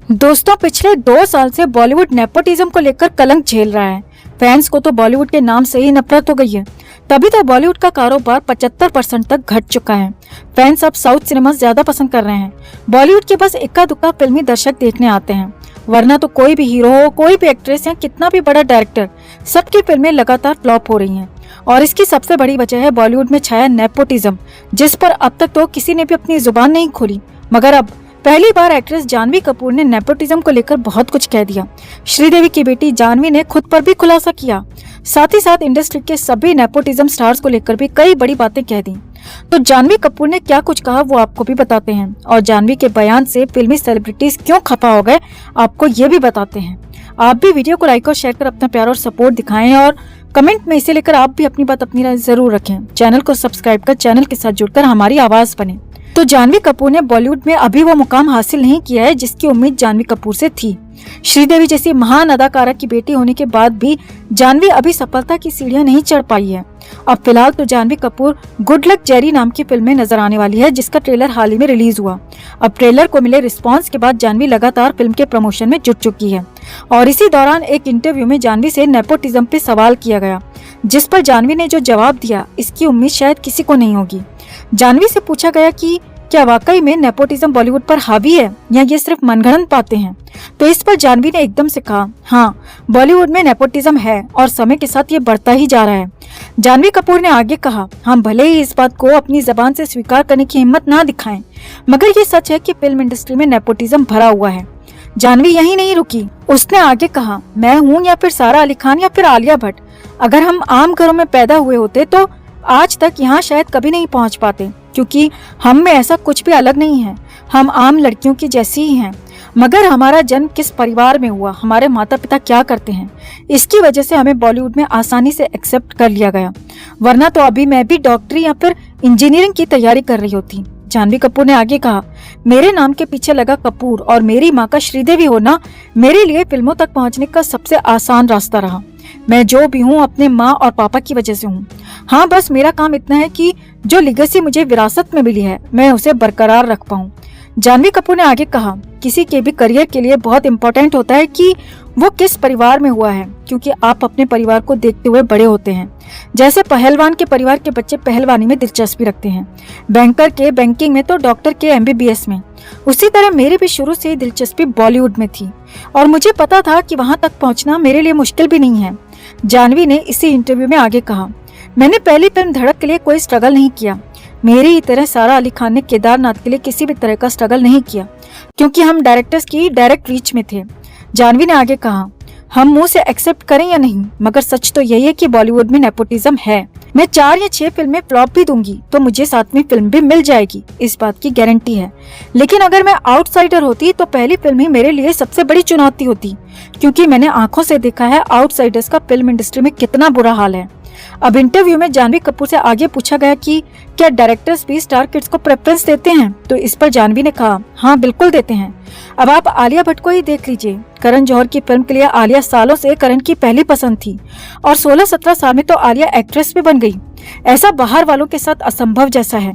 दोस्तों, पिछले 2 साल से बॉलीवुड नेपोटिज्म को लेकर कलंक झेल रहा है। फैंस को तो बॉलीवुड के नाम से ही नफरत हो गई है। तभी तो बॉलीवुड का कारोबार 75% तक घट चुका है। फैंस अब साउथ सिनेमा ज्यादा पसंद कर रहे हैं। बॉलीवुड के बस इक्का दुक्का फिल्मी दर्शक देखने आते हैं, वरना तो कोई भी हीरो हो, कोई भी एक्ट्रेस या कितना भी बड़ा डायरेक्टर, सबकी फिल्में लगातार फ्लॉप हो रही हैं। और इसकी सबसे बड़ी वजह है बॉलीवुड में छाया नेपोटिज्म, जिस पर अब तक तो किसी ने भी अपनी जुबान नहीं खोली। मगर अब पहली बार एक्ट्रेस जानवी कपूर ने नेपोटिज्म को लेकर बहुत कुछ कह दिया। श्रीदेवी की बेटी जानवी ने खुद पर भी खुलासा किया, साथ ही साथ इंडस्ट्री के सभी नेपोटिज्म स्टार्स को लेकर भी कई बड़ी बातें कह दी। तो जानवी कपूर ने क्या कुछ कहा वो आपको भी बताते हैं, और जानवी के बयान से फिल्मी सेलिब्रिटीज क्यों खफा हो गए आपको ये भी बताते हैं। आप भी वीडियो को लाइक और शेयर कर अपना प्यार और सपोर्ट दिखाएं, और कमेंट में इसे लेकर आप भी अपनी बात अपनी राय जरूर रखें। चैनल को सब्सक्राइब कर चैनल के साथ जुड़कर हमारी आवाज बने। तो जानवी कपूर ने बॉलीवुड में अभी वो मुकाम हासिल नहीं किया है जिसकी उम्मीद जानवी कपूर से थी। श्रीदेवी जैसी महान अदाकारा की बेटी होने के बाद भी जानवी अभी सफलता की सीढ़ियां नहीं चढ़ पाई है। अब फिलहाल तो Janhvi Kapoor good luck Jerry नाम की फिल्म में नजर आने वाली है, जिसका ट्रेलर हाल ही में रिलीज हुआ। अब ट्रेलर को मिले रिस्पांस के बाद जानवी लगातार फिल्म के प्रमोशन में जुट चुकी है। और इसी दौरान एक इंटरव्यू में जानवी से नेपोटिज्म पे सवाल किया गया, जिस पर जानवी ने जो जवाब दिया इसकी उम्मीद शायद किसी को नहीं होगी। जानवी से पूछा गया कि क्या वाकई में नेपोटिज्म बॉलीवुड पर हावी है या ये सिर्फ मनगढ़ंत बातें हैं, तो इस पर जानवी ने एकदम से कहा, हाँ, बॉलीवुड में नेपोटिज्म है और समय के साथ ये बढ़ता ही जा रहा है। जानवी कपूर ने आगे कहा, हम भले ही इस बात को अपनी जबान से स्वीकार करने की हिम्मत ना दिखाएं, मगर ये सच है कि फिल्म इंडस्ट्री में नेपोटिज्म भरा हुआ है। जानवी यही नहीं रुकी, उसने आगे कहा, मैं हूँ या फिर सारा अली खान या फिर आलिया भट्ट, अगर हम आम घरों में पैदा हुए होते तो आज तक यहाँ शायद कभी नहीं पहुँच पाते, क्योंकि हम में ऐसा कुछ भी अलग नहीं है। हम आम लड़कियों की जैसी ही हैं। मगर हमारा जन्म किस परिवार में हुआ, हमारे माता पिता क्या करते हैं, इसकी वजह से हमें बॉलीवुड में आसानी से एक्सेप्ट कर लिया गया, वरना तो अभी मैं भी डॉक्टरी या फिर इंजीनियरिंग की तैयारी कर रही होती। जानवी कपूर ने आगे कहा, मेरे नाम के पीछे लगा कपूर और मेरी माँ का श्रीदेवी होना मेरे लिए फिल्मों तक पहुँचने का सबसे आसान रास्ता रहा। मैं जो भी हूँ अपने माँ और पापा की वजह से हूँ। हाँ, बस मेरा काम इतना है कि जो लेगेसी मुझे विरासत में मिली है मैं उसे बरकरार रख पाऊँ। जानवी कपूर ने आगे कहा, किसी के भी करियर के लिए बहुत इम्पोर्टेंट होता है कि वो किस परिवार में हुआ है, क्योंकि आप अपने परिवार को देखते हुए बड़े होते हैं। जैसे पहलवान के परिवार के बच्चे पहलवानी में दिलचस्पी रखते हैं, बैंकर के बैंकिंग में, तो डॉक्टर के MBBS में। उसी तरह मेरी भी शुरू से ही दिलचस्पी बॉलीवुड में थी और मुझे पता था कि वहां तक पहुंचना मेरे लिए मुश्किल भी नहीं है। जानवी ने इसी इंटरव्यू में आगे कहा, मैंने पहली फिल्म धड़क के लिए कोई स्ट्रगल नहीं किया। मेरी ही तरह सारा अली खान ने केदारनाथ के लिए किसी भी तरह का स्ट्रगल नहीं किया, क्योंकि हम डायरेक्टर्स की डायरेक्ट रीच में थे। जानवी ने आगे कहा, हम मुंह से एक्सेप्ट करें या नहीं, मगर सच तो यही है कि बॉलीवुड में नेपोटिज्म है। मैं 4 या 6 फिल्में फ्लॉप भी दूंगी तो मुझे 7वीं फिल्म भी मिल जाएगी, इस बात की गारंटी है। लेकिन अगर मैं आउटसाइडर होती तो पहली फिल्म ही मेरे लिए सबसे बड़ी चुनौती होती, क्योंकि मैंने आंखों से देखा है आउटसाइडर्स का फिल्म इंडस्ट्री में कितना बुरा हाल है। अब इंटरव्यू में जानवी कपूर से आगे पूछा गया कि क्या डायरेक्टर्स भी स्टार किड्स को प्रेफरेंस देते हैं, तो इस पर जानवी ने कहा, हाँ बिल्कुल देते हैं। अब आप आलिया भट्ट को ही देख लीजिए। करण जौहर की फिल्म के लिए आलिया सालों से करण की पहली पसंद थी और 16-17 साल में तो आलिया एक्ट्रेस भी बन गई। ऐसा बाहर वालों के साथ असंभव जैसा है।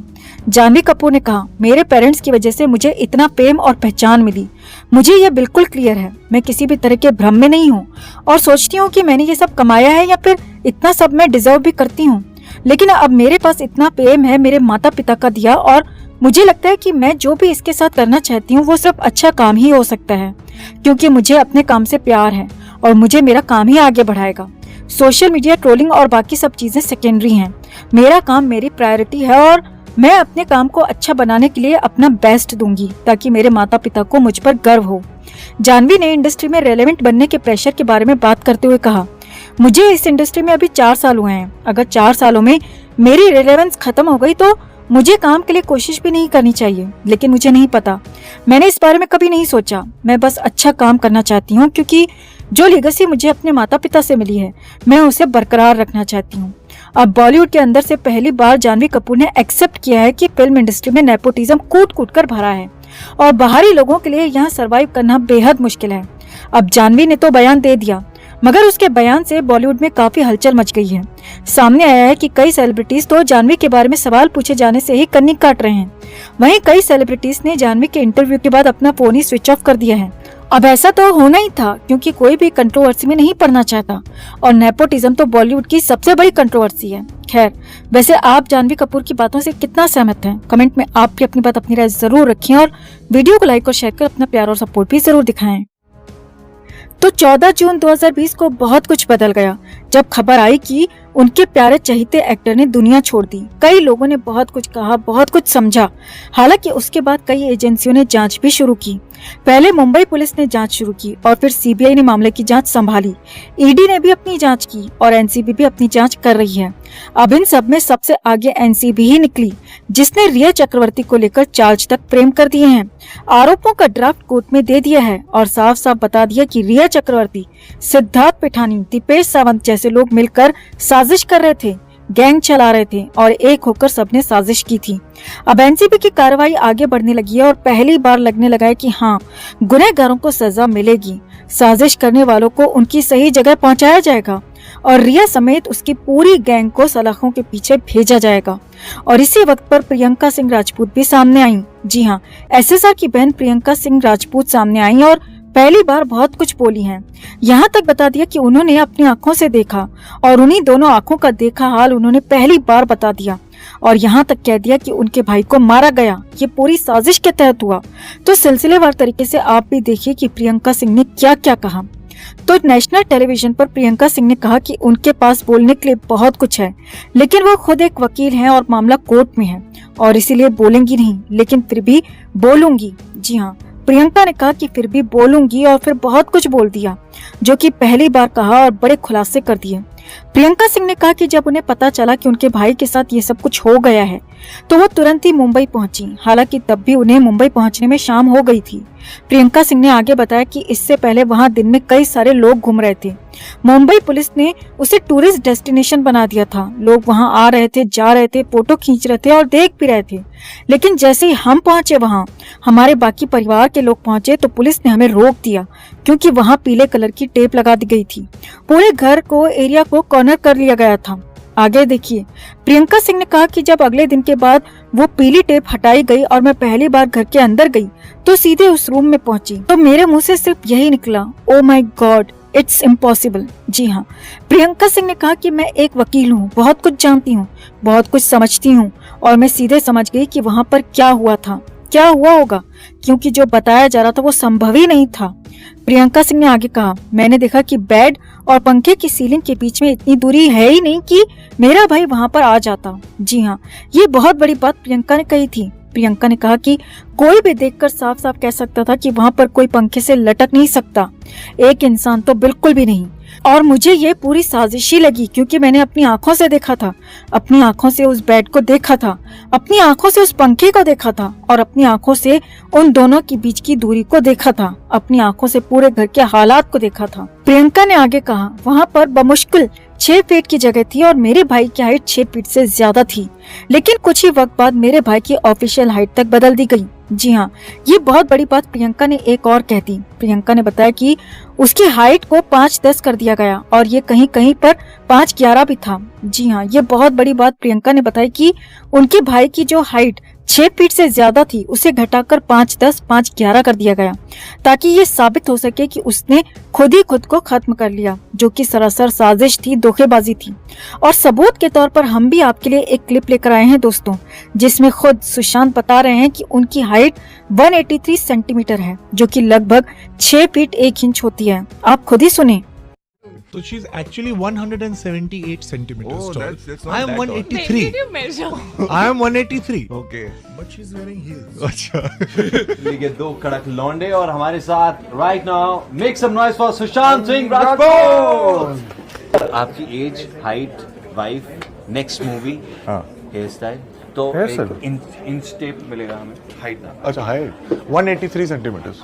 जानवी कपूर ने कहा, मेरे पेरेंट्स की वजह से मुझे इतना प्रेम और पहचान मिली। मुझे ये बिल्कुल क्लियर है, मैं किसी भी तरह के भ्रम में नहीं हूँ और सोचती हूँ कि मैंने ये सब कमाया है या फिर इतना सब मैं डिजर्व भी करती हूँ। लेकिन अब मेरे पास इतना प्रेम है मेरे माता पिता का दिया, और मुझे लगता है कि मैं जो भी इसके साथ करना चाहती हूँ वो सिर्फ अच्छा काम ही हो सकता है, क्योंकि मुझे अपने काम से प्यार है और मुझे मेरा काम ही आगे बढ़ाएगा। सोशल मीडिया, ट्रोलिंग और बाकी सब चीजें सेकेंडरी हैं। मेरा काम मेरी प्रायोरिटी है और मैं अपने काम को अच्छा बनाने के लिए अपना बेस्ट दूंगी, ताकि मेरे माता पिता को मुझ पर गर्व हो। जानवी ने इंडस्ट्री में रेलेवेंट बनने के प्रेशर के बारे में बात करते हुए कहा, मुझे इस इंडस्ट्री में अभी 4 साल हुए हैं। अगर 4 सालों में मेरी रेलेवेंस खत्म हो गई तो मुझे काम के लिए कोशिश भी नहीं करनी चाहिए। लेकिन मुझे नहीं पता, मैंने इस बारे में कभी नहीं सोचा। मैं बस अच्छा काम करना चाहती हूँ, क्योंकि जो लेगेसी मुझे अपने माता पिता से मिली है मैं उसे बरकरार रखना चाहती हूँ। अब बॉलीवुड के अंदर से पहली बार जानवी कपूर ने एक्सेप्ट किया है कि फिल्म इंडस्ट्री में नेपोटिज्म कूट कूट कर भरा है और बाहरी लोगों के लिए यहाँ सरवाइव करना बेहद मुश्किल है। अब जानवी ने तो बयान दे दिया, मगर उसके बयान से बॉलीवुड में काफी हलचल मच गई है। सामने आया है कि कई सेलिब्रिटीज तो जानवी के बारे में सवाल पूछे जाने से ही कन्नी काट रहे हैं। वहीं कई सेलिब्रिटीज ने जानवी के इंटरव्यू के बाद अपना फोन ही स्विच ऑफ कर दिया है अब ऐसा तो होना ही था क्योंकि कोई भी कंट्रोवर्सी में नहीं पड़ना चाहता और नेपोटिज्म तो बॉलीवुड की सबसे बड़ी कंट्रोवर्सी है। खैर, वैसे आप जानवी कपूर की बातों से कितना सहमत हैं? कमेंट में आप भी अपनी बात, अपनी राय जरूर रखें और वीडियो को लाइक और शेयर कर अपना प्यार और सपोर्ट भी जरूर दिखाएं। तो 14 जून 2020 को बहुत कुछ बदल गया जब खबर आई कि उनके प्यारे चहेते एक्टर ने दुनिया छोड़ दी। कई लोगों ने बहुत कुछ कहा, बहुत कुछ समझा। हालांकि उसके बाद कई एजेंसियों ने जांच भी शुरू की। पहले मुंबई पुलिस ने जांच शुरू की और फिर सीबीआई ने मामले की जांच संभाली। ईडी ने भी अपनी जांच की और एनसीबी भी अपनी जांच कर रही है। अब इन सब में सबसे आगे एनसीबी ही निकली, जिसने रिया चक्रवर्ती को लेकर चार्ज तक फ्रेम कर दिए हैं। आरोपों का ड्राफ्ट कोर्ट में दे दिया है और साफ साफ बता दिया कि रिया चक्रवर्ती, सिद्धार्थ पिठानी, दीपेश सावंत जैसे लोग मिलकर साजिश कर रहे थे, गैंग चला रहे थे और एक होकर सबने साजिश की थी। अब एनसीबी की कार्रवाई आगे बढ़ने लगी है और पहली बार लगने लगा है कि हाँ, गुनहगारों को सजा मिलेगी, साजिश करने वालों को उनकी सही जगह पहुंचाया जाएगा और रिया समेत उसकी पूरी गैंग को सलाखों के पीछे भेजा जाएगा। और इसी वक्त पर प्रियंका सिंह राजपूत भी सामने आई। जी हाँ, एसएसआर की बहन प्रियंका सिंह राजपूत सामने आई और पहली बार बहुत कुछ बोली हैं। यहाँ तक बता दिया कि उन्होंने अपनी आंखों से देखा और उन्हीं दोनों आंखों का देखा हाल उन्होंने पहली बार बता दिया और यहाँ तक कह दिया कि उनके भाई को मारा गया, ये पूरी साजिश के तहत हुआ। तो सिलसिलेवार तरीके से आप भी देखिए कि प्रियंका सिंह ने क्या क्या कहा। तो नेशनल टेलीविजन पर प्रियंका सिंह ने कहा कि उनके पास बोलने के लिए बहुत कुछ है, लेकिन वो खुद एक वकील हैं और मामला कोर्ट में है और इसीलिए बोलेंगी नहीं, लेकिन फिर भी बोलूंगी। जी हाँ, प्रियंका ने कहा कि फिर भी बोलूंगी और फिर बहुत कुछ बोल दिया, जो कि पहली बार कहा और बड़े खुलासे कर दिए। प्रियंका सिंह ने कहा कि जब उन्हें पता चला कि उनके भाई के साथ ये सब कुछ हो गया है तो वो तुरंत ही मुंबई पहुंची। हालांकि तब भी उन्हें मुंबई पहुंचने में शाम हो गई थी। प्रियंका सिंह ने आगे बताया कि इससे पहले वहां दिन में कई सारे लोग घूम रहे थे। मुंबई पुलिस ने उसे टूरिस्ट डेस्टिनेशन बना दिया था। लोग वहां आ रहे थे, जा रहे थे, फोटो खींच रहे थे और देख भी रहे थे। लेकिन जैसे ही हम पहुंचे वहां, हमारे बाकी परिवार के लोग पहुंचे तो पुलिस ने हमें रोक दिया क्योंकि वहां पीले कलर की टेप लगा दी गई थी। पूरे घर को, एरिया को कॉर्नर कर लिया गया था। आगे देखिए, प्रियंका सिंह ने कहा कि जब अगले दिन के बाद वो पीली टेप हटाई गई और मैं पहली बार घर के अंदर गई तो सीधे उस रूम में पहुंची तो मेरे मुंह से सिर्फ यही निकला, oh my god, it's impossible. जी हाँ, प्रियंका सिंह ने कहा कि मैं एक वकील हूँ, बहुत कुछ जानती हूँ, बहुत कुछ समझती हूँ और मैं सीधे समझ गई कि वहाँ पर क्या हुआ था, क्या हुआ होगा, क्योंकि जो बताया जा रहा था वो संभव ही नहीं था। प्रियंका सिंह ने आगे कहा, मैंने देखा कि बेड और पंखे की सीलिंग के बीच में इतनी दूरी है ही नहीं कि मेरा भाई वहां पर आ जाता। जी हाँ, ये बहुत बड़ी बात प्रियंका ने कही थी। प्रियंका ने कहा कि कोई भी देखकर साफ साफ कह सकता था कि वहां पर कोई पंखे से लटक नहीं सकता, एक इंसान तो बिल्कुल भी नहीं। और मुझे ये पूरी साजिशी लगी क्योंकि मैंने अपनी आंखों से देखा था, अपनी आंखों से उस बेड को देखा था, अपनी आंखों से उस पंखे को देखा था और अपनी आंखों से उन दोनों के बीच की दूरी को देखा था, अपनी आंखों से पूरे घर के हालात को देखा था। प्रियंका ने आगे कहा, वहाँ पर बमुश्किल 6 फीट की जगह थी और मेरे भाई की हाइट 6 फीट से ज्यादा थी, लेकिन कुछ ही वक्त बाद मेरे भाई की ऑफिशियल हाइट तक बदल दी गई। जी हाँ, ये बहुत बड़ी बात प्रियंका ने एक और कह दी। प्रियंका ने बताया कि उसकी हाइट को 5'10" कर दिया गया और ये कहीं कहीं पर 5'11" भी था। जी हाँ, ये बहुत बड़ी बात प्रियंका ने बताई कि उनके भाई की जो हाइट 6 फीट से ज्यादा थी उसे घटाकर 5'10", 5'11" कर दिया गया ताकि ये साबित हो सके कि उसने खुद ही खुद को खत्म कर लिया, जो कि सरासर साजिश थी, धोखेबाजी थी। और सबूत के तौर पर हम भी आपके लिए एक क्लिप लेकर आए हैं दोस्तों, जिसमें खुद सुशांत बता रहे हैं कि उनकी हाइट 183 सेंटीमीटर है, जो कि लगभग 6 फीट 1 इंच होती है। आप खुद ही सुने। So she's actually 178 centimeters Oh, tall. that's not I am that tall. 183. Did you measure? I am 183. Okay. But she's wearing heels. अच्छा. लीगे दो कड़क लौंडे और हमारे साथ right now make some noise for Sushant Singh Rajput. आपकी age, height, wife, next movie, हाँ. Hair style, तो Hair एक style? इंच टेप मिलेगा हमें, हाइट ना। अच्छा हाइट 183 सेंटीमीटर्स.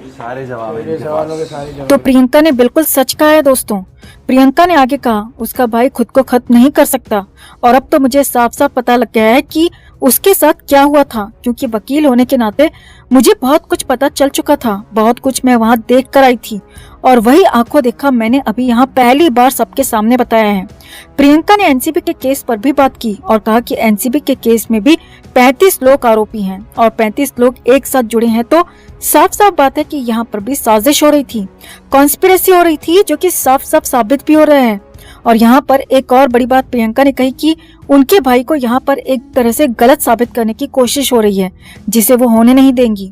सारे जवाब हैं इनके पास। तो प्रियंका ने बिल्कुल सच कहा है दोस्तों। प्रियंका ने आगे कहा, उसका भाई खुद को खत्म नहीं कर सकता और अब तो मुझे साफ साफ पता लग गया है कि उसके साथ क्या हुआ था, क्योंकि वकील होने के नाते मुझे बहुत कुछ पता चल चुका था, बहुत कुछ मैं वहाँ देख कर आई थी और वही आंखों देखा मैंने अभी यहाँ पहली बार सबके सामने बताया है। प्रियंका ने एनसीबी के केस पर भी बात की और कहा कि एनसीबी के केस में भी 35 लोग आरोपी हैं और 35 लोग एक साथ जुड़े हैं, तो साफ साफ बात है कि यहाँ पर भी साजिश हो रही थी, कॉन्स्पिरेसी हो रही थी, जो कि साफ साफ साबित भी हो रहा है। और यहाँ पर एक और बड़ी बात प्रियंका ने कही कि उनके भाई को यहाँ पर एक तरह से गलत साबित करने की कोशिश हो रही है, जिसे वो होने नहीं देंगी।